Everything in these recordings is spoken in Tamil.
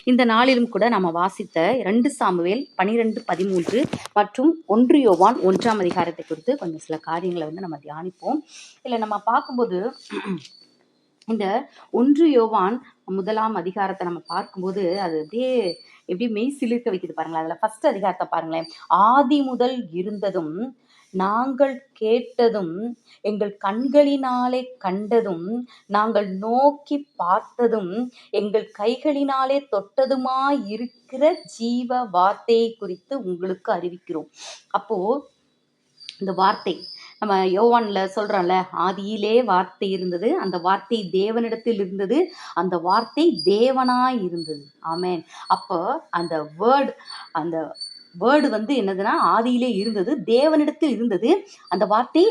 இந்த நாளிலும் கூட நம்ம வாசித்த 2 சாமுவேல் 12:13 மற்றும் 1 யோவான் 1ஆம் அதிகாரத்தை குறித்து கொஞ்சம் சில காரியங்களை நம்ம தியானிப்போம். இல்லை நம்ம பார்க்கும்போது இந்த 1 யோவான் 1ஆம் அதிகாரத்தை நம்ம பார்க்கும்போது அது எப்படி மெய் சிலிர்க்க வைக்குது பாருங்களேன். அதில் ஃபர்ஸ்ட் அதிகாரத்தை பாருங்களேன். ஆதி முதல் இருந்ததும் நாங்கள் கேட்டதும் எங்கள் கண்களினாலே கண்டதும் நாங்கள் நோக்கி பார்த்ததும் எங்கள் கைகளினாலே தொட்டதுமாய் இருக்கிற ஜீவ வார்த்தையை குறித்து உங்களுக்கு அறிவிக்கிறோம். அப்போ இந்த வார்த்தை நம்ம யோவான்ல சொல்றோம்ல, ஆதியிலே வார்த்தை இருந்தது, அந்த வார்த்தை தேவனிடத்தில் இருந்தது, அந்த வார்த்தை தேவனாய் இருந்தது. ஆமென். அப்போ அந்த வேர்டு என்னதுன்னா ஆதியிலே இருந்தது, தேவனிடத்தில் இருந்தது, அந்த வார்த்தை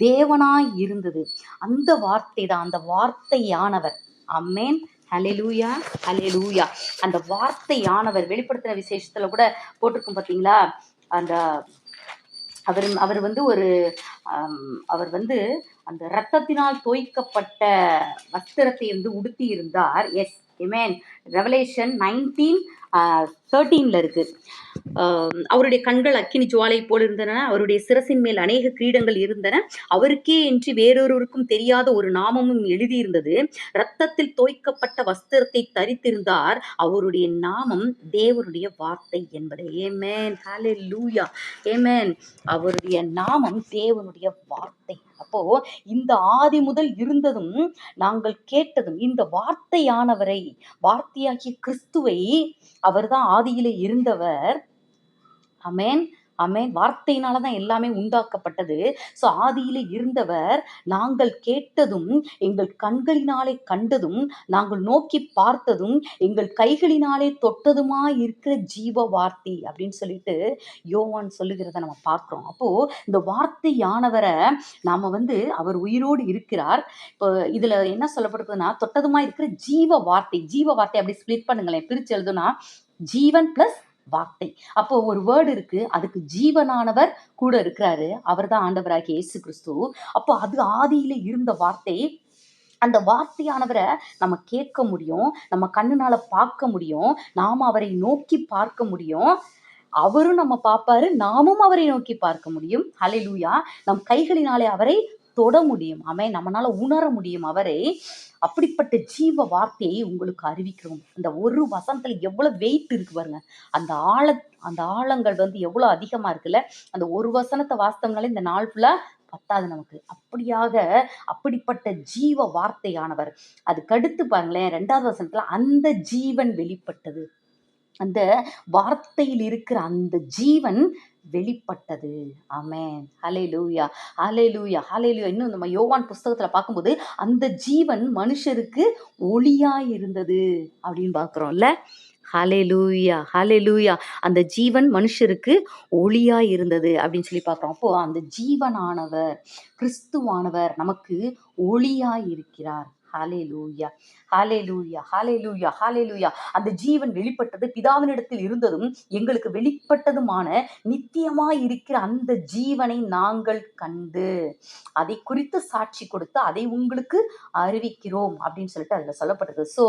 தேவனாய் இருந்தது. அந்த வார்த்தை தான், அந்த வார்த்தையானவர். ஆமென். ஹல்லேலூயா, ஹல்லேலூயா. அந்த வார்த்தையானவர் வெளிப்படுத்தின விசேஷத்துல கூட போட்டிருக்கும் பார்த்தீங்களா? அந்த அவர் அந்த இரத்தத்தினால் தோய்க்கப்பட்ட வஸ்திரத்தை உடுத்தி இருந்தார். எஸ், ஆமென். ரெவலேஷன் 19:13 இருக்கு. அவருடைய கண்கள் அக்கினி ஜுவாலை போல் இருந்தன, அவருடைய சிரசின் மேல் அநேக கிரீடங்கள் இருந்தன, அவருக்கே என்று வேறொருவருக்கும் தெரியாத ஒரு நாமமும் எழுதியிருந்தது. இரத்தத்தில் தோய்க்கப்பட்ட வஸ்திரத்தை தரித்திருந்தார், அவருடைய நாமம் தேவனுடைய வார்த்தை என்பது. ஆமென், ஹல்லேலூயா, ஆமென். அவருடைய நாமம் தேவனுடைய வார்த்தை. அப்போ இந்த ஆதி முதல் இருந்ததும் நாங்கள் கேட்டதும் இந்த வார்த்தையானவரை, வார்த்தையாகிய கிறிஸ்துவை, அவர்தான் ஆதியிலே இருந்தவர். ஆமென், ஆமென். வார்த்தையினாலதான் எல்லாமே உண்டாக்கப்பட்டது. ஸோ ஆதியிலே இருந்தவர், நாங்கள் கேட்டதும் எங்கள் கண்களினாலே கண்டதும் நாங்கள் நோக்கி பார்த்ததும் எங்கள் கைகளினாலே தொட்டதுமாய் இருக்கிற ஜீவ வார்த்தை அப்படின்னு சொல்லிட்டு யோவான் சொல்லுகிறத நம்ம பார்க்கிறோம். அப்போ இந்த வார்த்தையானவரை நாம அவர் உயிரோடு இருக்கிறார். இப்போ இதுல என்ன சொல்லப்படுதுன்னா, தொட்டதுமாய் இருக்கிற ஜீவ வார்த்தை. ஜீவ வார்த்தை அப்படி ஸ்பிளிட் பண்ணுங்களேன், பிரிச்சு எழுதுனா ஜீவன் பிளஸ் வார்த்தை. அப்போ ஒரு வேர்டு இருக்கு, அதுக்கு ஜீவனானவர் கூட இருக்கிறாரு, அவர் தான் ஆண்டவராகிய இயேசு கிறிஸ்து. அப்போ அது ஆதியில இருந்த வார்த்தை. அந்த வார்த்தையானவரை நம்ம கேட்க முடியும், நம்ம கண்ணுனால பார்க்க முடியும், நாம அவரை நோக்கி பார்க்க முடியும், அவரும் நம்ம பார்ப்பாரு, நாமும் அவரை நோக்கி பார்க்க முடியும். ஹல்லேலூயா. நம் கைகளினாலே அவரை தொட முடியும். ஆமென். நம்மளால உணர முடியும் அவரை. அப்படிப்பட்ட ஜீவ வார்த்தையை உங்களுக்கு அறிவிக்கிறோம். அந்த ஒரு வசனத்துல எவ்வளவு வெயிட் இருக்கு பாருங்க. அந்த ஆழங்கள் எவ்வளவு அதிகமா இருக்குல்ல. அந்த ஒரு வசனத்தை வாசித்தோம்னாலே இந்த நாள் ஃபுல்லா பத்தாது நமக்கு. அப்படிப்பட்ட ஜீவ வார்த்தையானவர். அதுக்கடுத்து பாருங்களேன், 2வது வசனத்துல அந்த ஜீவன் வெளிப்பட்டது. அந்த வார்த்தையில் இருக்கிற அந்த ஜீவன் வெளிப்பட்டது. ஆமென், ஹல்லேலூயா, ஹல்லேலூயா, ஹல்லேலூயா. இன்னும் நம்ம யோவான் புஸ்தகத்துல பார்க்கும்போது அந்த ஜீவன் மனுஷருக்கு ஒளியாய் இருந்தது அப்படின்னு பார்க்கிறோம்ல. ஹல்லேலூயா, ஹல்லேலூயா. அந்த ஜீவன் மனுஷருக்கு ஒளியாய் இருந்தது அப்படின்னு சொல்லி பார்க்கிறோம். அப்போ அந்த ஜீவனானவர், கிறிஸ்துவானவர் நமக்கு ஒளியாய் இருக்கிறார். ஹல்லேலூயா, ஹல்லேலூயா, ஹல்லேலூயா, ஹல்லேலூயா. அந்த ஜீவன் வெளிப்பட்டது, பிதாவினிடத்தில் இருந்ததும் எங்களுக்கு வெளிப்பட்டதுமான நித்தியமாய் இருக்கிற அந்த ஜீவனை நாங்கள் கண்டு அதை குறித்து சாட்சி கொடுத்து அதை உங்களுக்கு அறிவிக்கிறோம் அப்படின்னு சொல்லிட்டு அதுல சொல்லப்பட்டது. ஸோ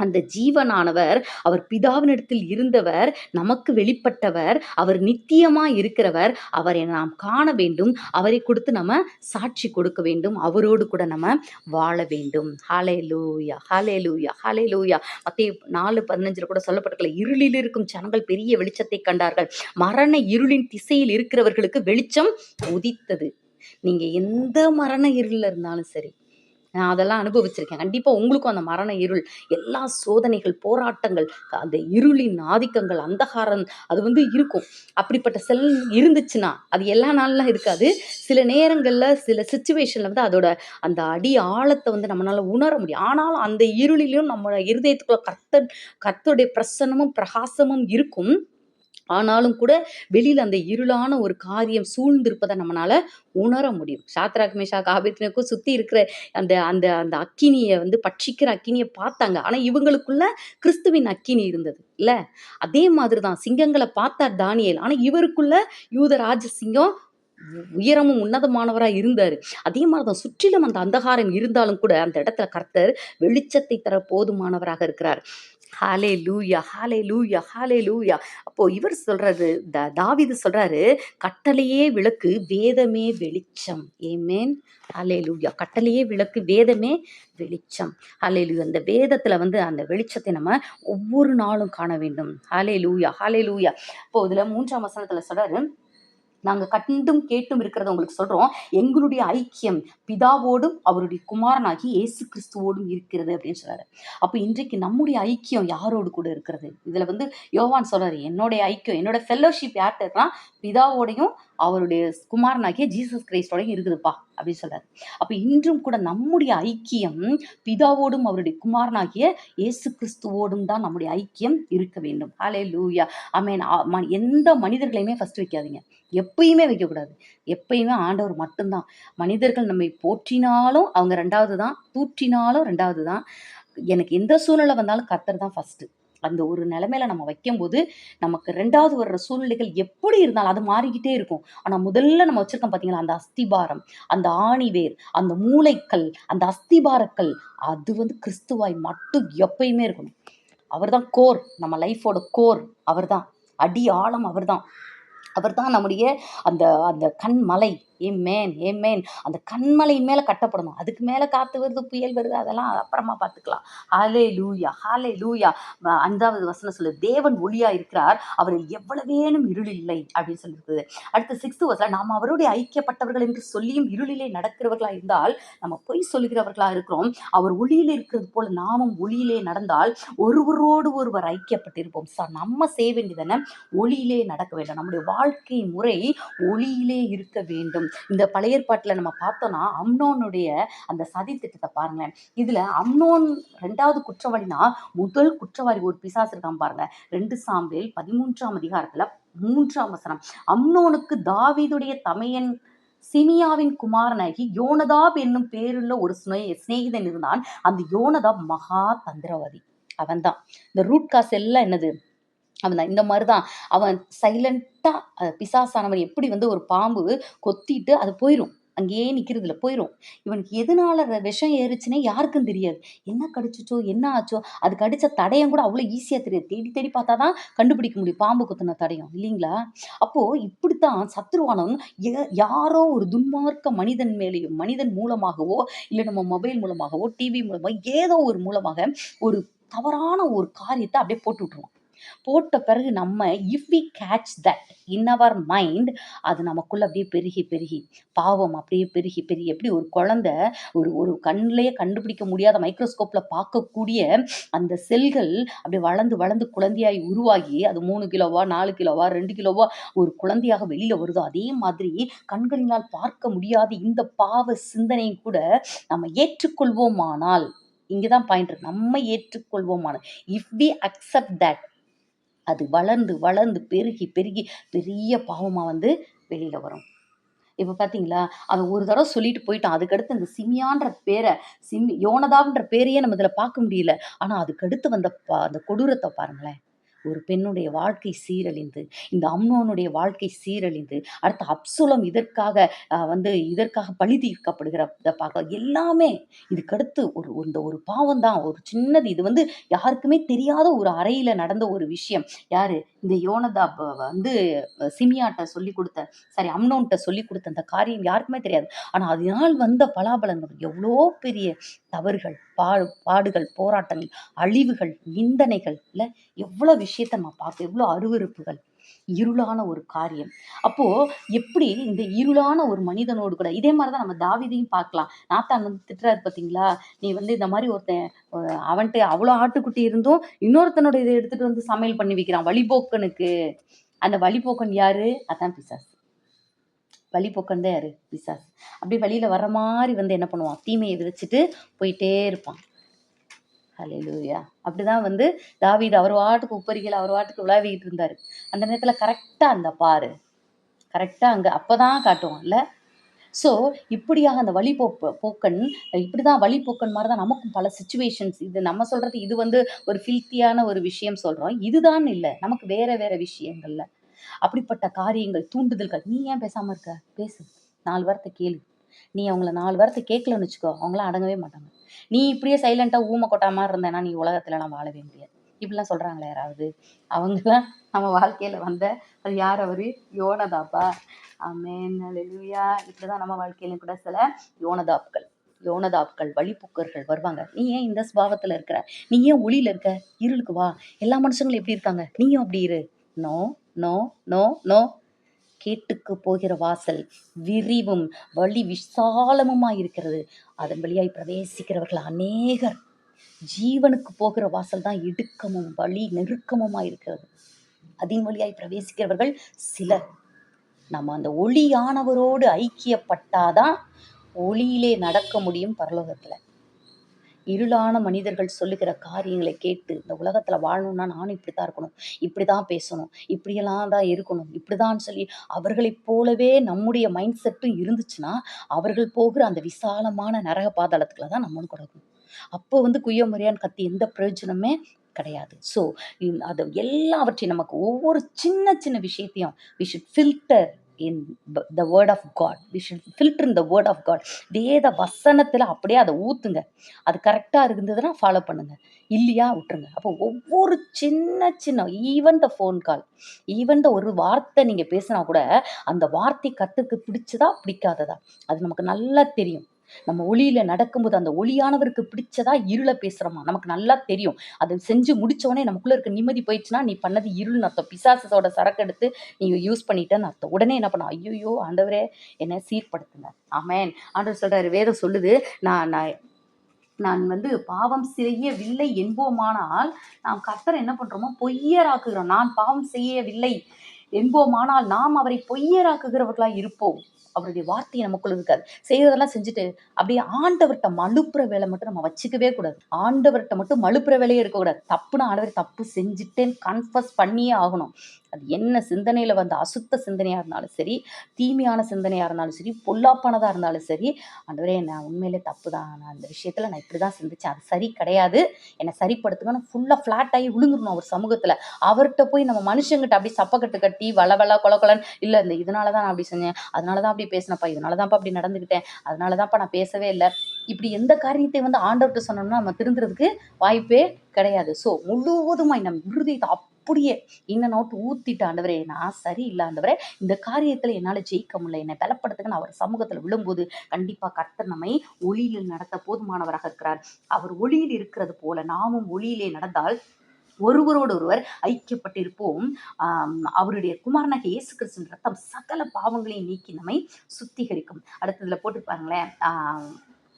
அந்த ஜீவனானவர், அவர் பிதாவினிடத்தில் இருந்தவர், நமக்கு வெளிப்பட்டவர், அவர் நித்தியமாய் இருக்கிறவர், அவரை நாம் காண வேண்டும், அவரை கொடுத்து நம்ம சாட்சி கொடுக்க வேண்டும், அவரோடு கூட நம்ம வாழ வேண்டும். ஹல்லேலூயா, ஹல்லேலூயா, ஹல்லேலூயா. மத்தேயு 4:15 கூட சொல்லப்பட்டிருக்கல, இருளில் இருக்கும் ஜனங்கள் பெரிய வெளிச்சத்தை கண்டார்கள், மரண இருளின் திசையில் இருக்கிறவர்களுக்கு வெளிச்சம் உதித்தது. நீங்க எந்த மரண இருளில் இருந்தாலும் சரி, நான் அதெல்லாம் அனுபவிச்சிருக்கேன். கண்டிப்பா உங்களுக்கும் அந்த மரண இருள், எல்லா சோதனைகள், போராட்டங்கள், அந்த இருளின் ஆதிக்கங்கள், அந்தகாரம் அது இருக்கும். அப்படிப்பட்ட செல் இருந்துச்சுன்னா, அது எல்லா நாள்லாம் இருக்காது. சில நேரங்கள்ல சில சிச்சுவேஷன்ல அதோட அந்த அடி ஆழத்தை நம்மளால உணர முடியும். ஆனாலும் அந்த இருளிலும் நம்ம இருதயத்துக்குள்ள கர்த்தருடைய பிரசன்னமும் பிரகாசமும் இருக்கும். ஆனாலும் கூட வெளியில அந்த இருளான ஒரு காரியம் சூழ்ந்திருப்பதை நம்மளால உணர முடியும். சாத்ராக் மேஷாக் ஆபேத்நேகோவுக்கும் சுத்தி இருக்கிற அந்த அந்த அந்த அக்கினியை பட்சிக்கிற அக்கினியை பார்த்தாங்க. ஆனா இவங்களுக்குள்ள கிறிஸ்துவின் அக்கினி இருந்தது இல்ல. அதே மாதிரிதான் சிங்கங்களை பார்த்தார் தானியேல். ஆனா இவருக்குள்ள யூத ராஜ சிங்கம் உயரமும் உன்னதமானவராக இருந்தார். அதே மாதிரிதான் சுற்றிலும் அந்த அந்தகாரம் இருந்தாலும் கூட அந்த இடத்துல கர்த்தர் வெளிச்சத்தை தர போதுமானவராக இருக்கிறார். ஹalleluya, ஹalleluya, ஹalleluya. அப்போ இவர் சொல்றாரு, தாவீது சொல்றாரு, கட்டளையே விளக்கு, வேதமே வெளிச்சம். ஆமென். ஹalleluya. கட்டளையே விளக்கு, வேதமே வெளிச்சம். ஹalleluya. அந்த வேதத்துல வந்து அந்த வெளிச்சத்தை நம்ம ஒவ்வொரு நாளும் காண வேண்டும். ஹalleluya, ஹalleluya. இப்போ இதுல 3ஆம் வசனத்துல சொல்றாரு, நாங்க கண்டும் கேட்டும் இருக்கிறத உங்களுக்கு சொல்றோம். எங்களுடைய ஐக்கியம் பிதாவோடும் அவருடைய குமாரனாகி இயேசு கிறிஸ்துவோடும் இருக்கிறது அப்படின்னு சொல்றாரு. அப்ப இன்றைக்கு நம்முடைய ஐக்கியம் யாரோடு கூட இருக்கிறது? இதுல வந்து யோவான் சொல்றாரு, என்னுடைய ஐக்கியம், என்னோட ஃபெல்லோஷிப் யார்கிட்ட இருக்குன்னா பிதாவோடையும் அவருடைய குமாரனாகிய ஜீசஸ் கிரைஸ்டோடையும் இருக்குதுப்பா அப்படின்னு சொல்றாரு. அப்ப இன்றும் கூட நம்முடைய ஐக்கியம் பிதாவோடும் அவருடைய குமாரனாகிய இயேசு கிறிஸ்துவோடும் தான் நம்முடைய ஐக்கியம் இருக்க வேண்டும். ஹalleluya. ஆமென். எந்த மனிதர்களையுமே ஃபர்ஸ்ட் வைக்காதீங்க. எப்பயுமே வைக்கக்கூடாது. எப்பயுமே ஆண்டவர் மட்டும்தான். மனிதர்கள் நம்மை போற்றினாலும் அவங்க 2வது தான், தூற்றினாலும் 2வது தான். எனக்கு எந்த சூழ்நிலை வந்தாலும் கர்த்தர் தான் ஃபர்ஸ்ட். அந்த ஒரு நிலைமையில நம்ம வைக்கும்போது நமக்கு 2வது வர்ற சூழ்நிலைகள் எப்படி இருந்தாலும் அது மாறிக்கிட்டே இருக்கும். ஆனா முதல்ல நம்ம வச்சிருக்கோம் பார்த்தீங்களா, அந்த அஸ்திபாரம், அந்த ஆணிவேர், அந்த மூளைக்கல், அந்த அஸ்திபாரக்கல், அது வந்து கிறிஸ்துவாய் மட்டும் எப்பயுமே இருக்கணும். அவர்தான் கோர், நம்ம லைஃபோட கோர் அவர்தான். அடி ஆழம் அவர்தான். அவர்தான் நம்முடைய அந்த அந்த கண்மலை. ஏமேன், ஏமேன். அந்த கண்மலை மேல கட்டப்படணும். அதுக்கு மேல காத்து வருது, புயல் வருது, அதெல்லாம் அப்புறமா பார்த்துக்கலாம். ஹalleluya, ஹalleluya. 5வது வசனம் சொல்லுது, தேவன் ஒளியா இருக்கிறார், அவரில் எவ்வளவேனும் இருள் இல்லை அப்படின்னு சொல்லியிருக்குது. அடுத்து 6th வசனம், நாம் அவருடைய ஐக்கியப்பட்டவர்கள் என்று சொல்லியும் இருளிலே நடக்கிறவர்களா இருந்தால் நம்ம பொய் சொல்லுகிறவர்களா இருக்கிறோம். அவர் ஒளியிலே இருக்கிறது போல நாமும் ஒளியிலே நடந்தால் ஒருவரோடு ஒருவர் ஐக்கியப்பட்டிருப்போம். நம்ம செய்ய வேண்டியதானே ஒளியிலே நடக்க வேண்டும். நம்முடைய வாழ்க்கை முறை ஒளியிலே இருக்க வேண்டும். இந்த பழைய ஏற்பாட்டுல நம்ம பார்த்தோம்னா அம்னோனுடைய அந்த சதி திட்டத்தை பாருங்களேன். இதுல அம்னோன் 2வது குற்றவாளினா, முதல் குற்றவாளி ஒரு பிசாசு இருக்கான் பாருங்க. 2 சாமுவேல் 13ஆம் அதிகாரத்துல 3ஆம் வசனம். அம்னோனுக்கு தாவீதுடைய தமையன் சிமியாவின் குமாரனாகி யோனதாப் என்னும் பேருள்ள ஒரு சிநேகிதன் இருந்தான். அந்த யோனதாப் மகா தந்திரவாதி. அவன்தான். இந்த ரூட் காஸ் எல்லாம் என்னது? அவன் இந்த மாதிரிதான். அவன் சைலண்டா பிசாசானவன் எப்படி வந்து ஒரு பாம்பு கொத்திட்டு அது போயிரும், அங்கேயே நிக்கிறதுல போயிரும். இவனுக்கு எதனால விஷம் ஏறுச்சுன்னே யாருக்கும் தெரியாது. என்ன கடிச்சிச்சோ என்ன ஆச்சோ, அது கடிச்ச தடயம் கூட அவ்வளவு ஈஸியா தெரியாது. தேடி தேடி பார்த்தாதான் கண்டுபிடிக்க முடியும் பாம்பு குத்தின தடயம் இல்லைங்களா? அப்போ இப்படித்தான் சத்துருவானவன் யாரோ ஒரு துன்மார்க்க மனிதன் மேலேயும், மனிதன் மூலமாகவோ இல்ல நம்ம மொபைல் மூலமாகவோ டிவி மூலமாக ஏதோ ஒரு மூலமாக ஒரு தவறான ஒரு காரியத்தை அப்படியே போட்டு விட்டுருவான். போட்ட பிறகு நம்ம if we catch that in our mind, அது நமக்குள்ள அப்படியே பெருகி பெருகி பாவம் அப்படியே பெருகி பெருகி எப்படி ஒரு குழந்தை ஒரு ஒரு கண்ணிலேயே கண்டுபிடிக்க முடியாத மைக்ரோஸ்கோப்ல பார்க்கக்கூடிய அந்த செல்கள் அப்படியே வளர்ந்து வளர்ந்து குழந்தையாய் உருவாகி அது 3 கிலோவா 4 கிலோவா 2 கிலோவா ஒரு குழந்தையாக வெளியில வருதோ, அதே மாதிரி கண்களினால் பார்க்க முடியாத இந்த பாவ சிந்தனை கூட நம்ம ஏற்றுக்கொள்வோமானால், இங்கதான் பாயிண்ட் இருக்கு. நம்ம ஏற்றுக்கொள்வோமான இஃப் வி அக்செப்ட் தட், அது வளர்ந்து வளர்ந்து பெருகி பெருகி பெரிய பாவமா வந்து வெளியில வரும். இப்ப பாத்தீங்களா, அவன் ஒரு தடவை சொல்லிட்டு போயிட்டான். அதுக்கடுத்து இந்த சிமியான்ற பேரை, யோனதான்ற பேரையே நம்ம இதுல பார்க்க முடியல. ஆனா அதுக்கடுத்து வந்த அந்த கொடூரத்தை பாருங்களேன். ஒரு பெண்ணுடைய வாழ்க்கை சீரழிந்து, இந்த அம்னோனுடைய வாழ்க்கை சீரழிந்து, அடுத்து அப்சலோம் இதற்காக பழி தீர்க்கப்படுகிறத பார்க்க எல்லாமே இதுக்கடுத்து இந்த ஒரு பாவம் தான், ஒரு சின்னது. இது வந்து யாருக்குமே தெரியாத ஒரு அறையில நடந்த ஒரு விஷயம். யாரு? இந்த யோனதாப் வந்து சிமியாட்ட சொல்லி கொடுத்த, சாரி அம்னோன்ட்ட சொல்லி கொடுத்த அந்த காரியம் யாருக்குமே தெரியாது. ஆனா அதனால் வந்த பலாபலன்கள் எவ்வளோ பெரிய தவறுகள், பாடுகள், போராட்டங்கள், அழிவுகள், நிந்தனைகள், இல்ல எவ்வளவு விஷயத்த நம்ம பார்ப்போம், எவ்வளவு அருவருப்புகள், இருளான ஒரு காரியம். அப்போ எப்படி இந்த இருளான ஒரு மனிதனோடு கூட இதே மாதிரிதான் நம்ம தாவீதையும் பார்க்கலாம். நாத்தான் வந்து திட்டுறாரு பார்த்தீங்களா, நீ வந்து இந்த மாதிரி ஒருத்தன் அவன்கிட்ட அவ்வளோ ஆட்டுக்குட்டி இருந்தும் இன்னொருத்தனோட இதை எடுத்துட்டு வந்து சமையல் பண்ணி வைக்கிறான் வழிபோக்கனுக்கு. அந்த வழிபோக்கன் யாரு? அதான் பிசாசு. வழிபோக்கன் தான் யாரு? பிசாசு. அப்படியே வழியில வர்ற மாதிரி வந்து என்ன பண்ணுவான்? தீமையை விதைச்சிட்டு போயிட்டே இருப்பான். ஹalleluya. அப்படிதான் வந்து தாவீது அவர் வாட்டுக்கு உப்பரிகையில அவர் வாட்டுக்கு உலாவிட்டு இருந்தாரு. அந்த நேரத்துல கரெக்டா அந்த பாரு, கரெக்டா அங்க அப்பதான் காட்டுவான் இல்ல. ஸோ இப்படியாக அந்த போக்கன் இப்படிதான் வழிபோக்கன் மாதிரி தான் நமக்கும் பல சுச்சுவேஷன்ஸ். இது நம்ம சொல்றது இது வந்து ஒரு ஃபில்த்தியான ஒரு விஷயம் சொல்றோம். இதுதான் இல்லை, நமக்கு வேற வேற விஷயங்கள்ல அப்படிப்பட்ட காரியங்கள், தூண்டுதல்கள். நீ ஏன் பேசாம இருக்க? பேசு, 4 வார்த்தை கேளு. நீ அவங்கள 4 வார்த்தை கேட்கலன்னு வச்சுக்கோ, அவங்களாம் அடங்கவே மாட்டாங்க. நீ இப்படியே சைலண்டா ஊமை கொட்டா மாதிரி இருந்தேன்னா நீ உலகத்துலலாம் வாழவே முடியாது. இப்படிலாம் சொல்கிறாங்களே யாராவது? அவங்களாம் நம்ம வாழ்க்கையில் வந்த அது யார் அவர்? யோனதாப்பா. ஆமென் அல்லேலூயா. இப்படி தான் நம்ம வாழ்க்கையிலும் கூட சில யோனதாப்கள் வழிபோக்கர்கள் வருவாங்க. நீ ஏன் இந்த ஸ்பாவத்தில் இருக்கிற? நீ ஏன் ஒளியில் இருக்க? இருளுக்கு வா. எல்லா மனுஷங்களும் எப்படி இருக்காங்க, நீயும் அப்படி இரு. No no no no. கேட்டுக்கு போகிற வாசல் விரிவும் வழி விசாலமுமாய் இருக்கிறது, அதன் வழியாய் பிரவேசிக்கிறவர்கள் அநேகர். ஜீவனுக்கு போகிற வாசல் தான் இடுக்கமும் வழி நெருக்கமுமாய் இருக்கிறது, அதன் வழியாய் பிரவேசிக்கிறவர்கள் சிலர். நம்ம அந்த ஒளியானவரோடு ஐக்கியப்பட்டாதான் ஒளியிலே நடக்க முடியும் பரலோகத்துல. இருளான மனிதர்கள் சொல்லுகிற காரியங்களை கேட்டு இந்த உலகத்துல வாழணும்னா நானும் இப்படித்தான் இருக்கணும், இப்படிதான் பேசணும், இப்படியெல்லாம் தான் இருக்கணும், இப்படிதான் சொல்லி அவர்களைப் போலவே நம்முடைய மைண்ட் செட்டும் இருந்துச்சுன்னா அவர்கள் போகிற அந்த விசாலமான நரக பாதாளத்துக்குள்ள தான் நம்மளும் கொடுக்கணும். அப்போ குய்யோ முறையான்னு கத்தி எந்த பிரயோஜனமே கிடையாது. ஸோ அது எல்லாவற்றையும் நமக்கு ஒவ்வொரு சின்ன சின்ன விஷயத்தையும் we should filter in the word of God. We should filter in the word of God. வேத வசனத்தில் அப்படியே அதை ஊற்றுங்க. அது கரெக்டாக இருந்ததுன்னா ஃபாலோ பண்ணுங்க, இல்லையா விட்டுருங்க. அப்போ ஒவ்வொரு சின்ன சின்ன even the phone call, even the ஒரு வார்த்தை நீங்கள் பேசினா கூட அந்த வார்த்தை கற்றுக்கு பிடிச்சதா பிடிக்காததா அது நமக்கு நல்லா தெரியும். நம்ம ஒளியில நடக்கும்போது அந்த ஒளியானவருக்கு பிடிச்சதா இருளை பேசுறோமா நமக்கு நல்லா தெரியும். அதை செஞ்சு முடிச்சோடனே நமக்குள்ள இருக்க நிம்மதி போயிடுச்சுன்னா நீ பண்ணது இருள்னு அர்த்தம், பிசாசோட சரக்கு எடுத்து நீ யூஸ் பண்ணிட்டேன்னு அர்த்தம். உடனே என்ன பண்ண, ஐயோ ஆண்டவரே என்னை சீர்படுத்துங்க. ஆமென். ஆண்டவர் சொல்றாரு, வேதம் சொல்லுது, நான் நான் பாவம் செய்யவில்லை என்போமானால் நாம் கர்த்தரை என்ன பண்றோமோ பொய்யராக்குகிறோம். நான் பாவம் செய்யவில்லை என்போமானால் நாம் அவரை பொய்யராக்குகிறவர்களாய் இருப்போம். அவருடைய வார்த்தை நமக்குள்ள இருக்காது. செய்யறதெல்லாம் செஞ்சுட்டு அப்படியே ஆண்டவர்கிட்ட மழுப்புற வேலை மட்டும் நம்ம வச்சுக்கவே கூடாது. ஆண்டவர்கிட்ட மட்டும் மழுப்புற வேலையே இருக்கக்கூடாது. தப்புனா ஆண்டவர் தப்பு செஞ்சுட்டேன்னு கன்ஃபஸ் பண்ணியே ஆகணும். அது என்ன சிந்தனையில அசுத்த சிந்தனையா இருந்தாலும் சரி, தீமையான சிந்தனையா இருந்தாலும் சரி, பொல்லாப்பானதா இருந்தாலும் சரி, ஆண்டவரே நான் உண்மையிலே தப்பு தான், நான் இந்த விஷயத்துல நான் இப்படிதான் சிந்திச்சேன், அது சரி கிடையாது, என்னை சரிப்படுத்துங்கன்னு ஃபுல்லா ஃபிளாட் ஆகி விழுந்துடணும் அவர் சமூகத்துல. அவர்கிட்ட போய் நம்ம மனுஷங்கிட்ட அப்படி சப்பக்கட்டு கட்டி வள கொலன்னு இல்லை, இந்த இதனாலதான் நான் அப்படி செஞ்சேன், அதனாலதான் அப்படி பேசினப்பா, இதனாலதான்ப்பா அப்படி நடந்துக்கிட்டேன், அதனாலதான்ப்பா நான் பேசவே இல்லை, இப்படி எந்த காரியத்தை ஆண்டவர்கிட்ட சொன்னோம்னா நம்ம திருந்துறதுக்கு வாய்ப்பே கிடையாது. ஸோ முழுவதுமாய் நம் இருதயத்தை அப்படியே இன்ன நோட்டு ஊத்திட்டு, ஆண்டவரே நான் சரியில்லை ஆண்டவரே, இந்த காரியத்துல என்னால ஜெயிக்க முடியல, என்னை பலப்படுத்துக்கு நான் அவர் சமூகத்துல விழும்போது கண்டிப்பா கர்த்தர் நம்மை ஒளியில் நடத்த போதுமானவராக இருக்கிறார். அவர் ஒளியில் இருக்கிறது போல நாமும் ஒளியிலே நடந்தால் ஒருவரோடு ஒருவர் ஐக்கியப்பட்டிருப்போம். அவருடைய குமாரனாகிய இயேசு கிறிஸ்துவின் ரத்தம் சகல பாவங்களையும் நீக்கி நம்மை சுத்திகரிக்கும். அடுத்ததுல போட்டுருப்பாங்களேன்,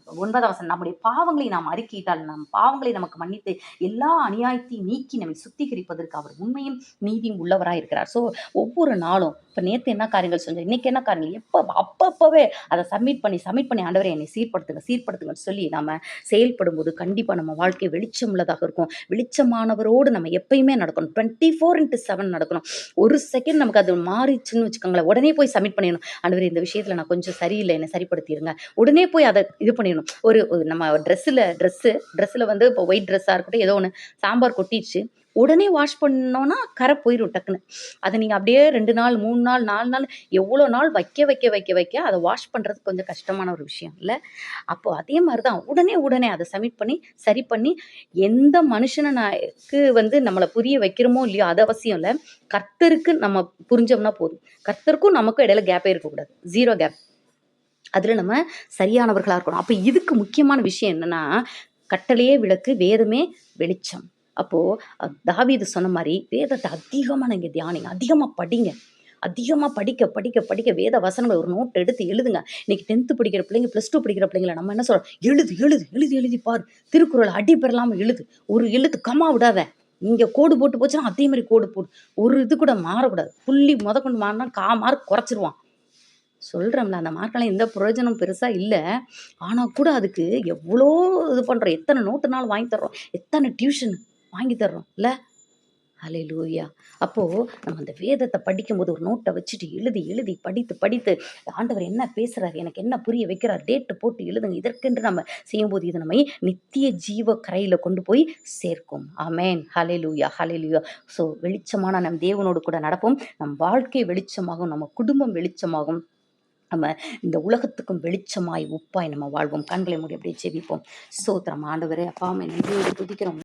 9ஆம் வசனம், நம்முடைய பாவங்களை நாம் அறிக்கையிட்டால் நம் பாவங்களை நமக்கு மன்னித்து எல்லா அநியாயத்தையும் நீக்கி நம்மை சுத்திகரிப்பதற்கு அவர் உண்மையும் நீதியும் உள்ளவராக இருக்கிறார். ஸோ ஒவ்வொரு நாளும் இப்போ நேற்று என்ன காரியங்கள் செஞ்சோம், இன்னைக்கு என்ன காரியங்கள், அப்பப்பவே அதை சப்மிட் பண்ணி ஆண்டவரை என்னை சீர்படுத்துங்கன்னு சொல்லி நம்ம செயல்படும் போது கண்டிப்பாக நம்ம வாழ்க்கை வெளிச்சம் உள்ளதாக இருக்கும். வெளிச்சமானவரோடு நம்ம எப்பயுமே நடக்கணும். 24/7 நடக்கணும். ஒரு செகண்ட் நமக்கு அது மாறிச்சுன்னு வச்சுக்கோங்களேன், உடனே போய் சப்மிட் பண்ணிடணும். ஆண்டவரே இந்த விஷயத்தில் நான் கொஞ்சம் சரியில்லை, என்னை சரிப்படுத்திடுங்க. உடனே போய் அதை இது பண்ணிடணும். ஒரு நம்ம ட்ரெஸ்ஸில் இப்போ ஒயிட் ட்ரெஸ்ஸாக இருக்கட்டும், ஏதோ ஒன்று சாம்பார் கொட்டிடுச்சு, உடனே வாஷ் பண்ணோன்னா கரை போயிடும் டக்குன்னு. அதை நீங்கள் அப்படியே 2 நாள் 3 நாள் 4 நாள் எவ்வளோ நாள் வைக்க அதை வாஷ் பண்ணுறது கொஞ்சம் கஷ்டமான ஒரு விஷயம் இல்லை? அப்போ அதே மாதிரி தான் உடனே அதை சப்மிட் பண்ணி சரி பண்ணி, எந்த மனுஷனுக்கு நம்மளை புரிய வைக்கிறோமோ இல்லையோ அது அவசியம் இல்லை. கர்த்தருக்கு நம்ம புரிஞ்சோம்னா போதும். கர்த்தருக்கும் நமக்கும் இடையில கேப்பே இருக்கக்கூடாது, 0 கேப். அதில் நம்ம சரியானவர்களாக இருக்கணும். அப்போ இதுக்கு முக்கியமான விஷயம் என்னன்னா, கட்டளையே விளக்கு, வேதமே வெளிச்சம். அப்போது தாவீது சொன்ன மாதிரி வேதத்தை அதிகமாக நீங்கள் தியானிங்க, அதிகமாக படிங்க, அதிகமாக படிக்க வேத வசனங்கள் ஒரு நோட் எடுத்து எழுதுங்க. இன்னைக்கு 10th படிக்கிற பிள்ளைங்க, +2 படிக்கிற பிள்ளைங்களை நம்ம என்ன சொல்கிறோம், எழுதி பார், திருக்குறள் அடி பெறலாமல் எழுது, ஒரு எழுத்து கம்மா விடாத, இங்கே கோடு போட்டு போச்சுன்னா அதே மாதிரி கோடு போடு, ஒரு இது கூட மாறக்கூடாது, புள்ளி முதற்கொண்டு மாறினா மார்க் குறைச்சிருவான். சொல்கிறோம்ல, அந்த மார்க்கெல்லாம் எந்த பிரயோஜனம் பெருசாக இல்லை. ஆனால் கூட அதுக்கு எவ்வளோ இது பண்ணுறோம், எத்தனை நோட்டுனாலும் வாங்கி தர்றோம், எத்தனை டியூஷன் வாங்கி தர்றோம் இல்லை? ஹல்லேலூயா. அப்போது நம்ம அந்த வேதத்தை படிக்கும்போது ஒரு நோட்டை வச்சுட்டு எழுதி படித்து ஆண்டவர் என்ன பேசுகிறார், எனக்கு என்ன புரிய வைக்கிறார், டேட்டு போட்டு எழுதுங்க. இதற்கென்று நம்ம செய்யும்போது இது நம்மை நித்திய ஜீவ கரையில் கொண்டு போய் சேர்க்கும். ஆமென். ஹல்லேலூயா. ஸோ வெளிச்சமான நம் தேவனோடு கூட நடப்போம். நம் வாழ்க்கை வெளிச்சமாகும், நம்ம குடும்பம் வெளிச்சமாகும், நம்ம இந்த உலகத்துக்கும் வெளிச்சமாய் உப்பாய் நம்ம வாழ்வோம். கண்களை மூடி அப்படியே ஜெபிப்போம். ஸ்தோத்திரம் ஆண்டவரே, அப்பா அம்மை நன்றியோடு துதிக்கிறோம்.